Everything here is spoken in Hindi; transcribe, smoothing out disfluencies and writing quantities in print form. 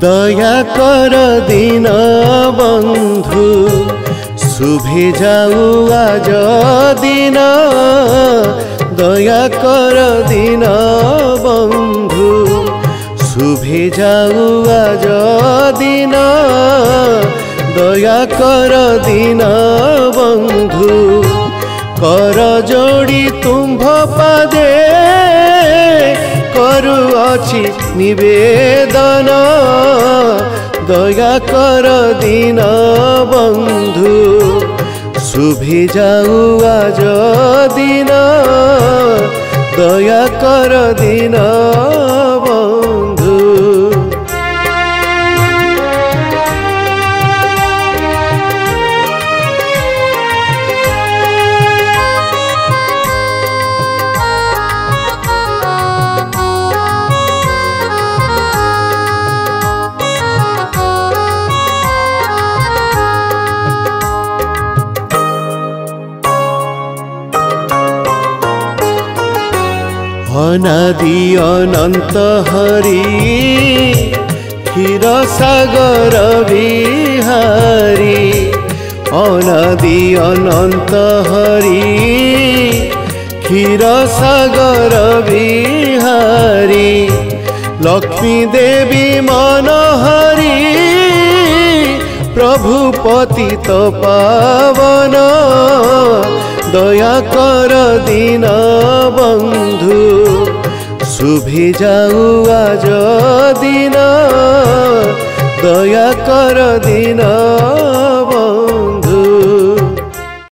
दया कर दीन बंधु शुभे जाऊ आज दिन दया कर दीन बंधु शुभे जाऊ आज दिन दया कर दीन बंधु कर जोड़ी तुम्भ पादे करुअछि निवेदन दया कर दीन बंधु शुभे जाऊ आज दिन दया कर दीन बंधु। अनादि अनंत हरि क्षीर सागर विहारी अनादि अनंत हरि क्षीर सागर विहारी लक्ष्मी देवी मनोहरी प्रभु पतित पावन दया कर दीन बंधु शुभे जाऊ आज दिन दया कर दीन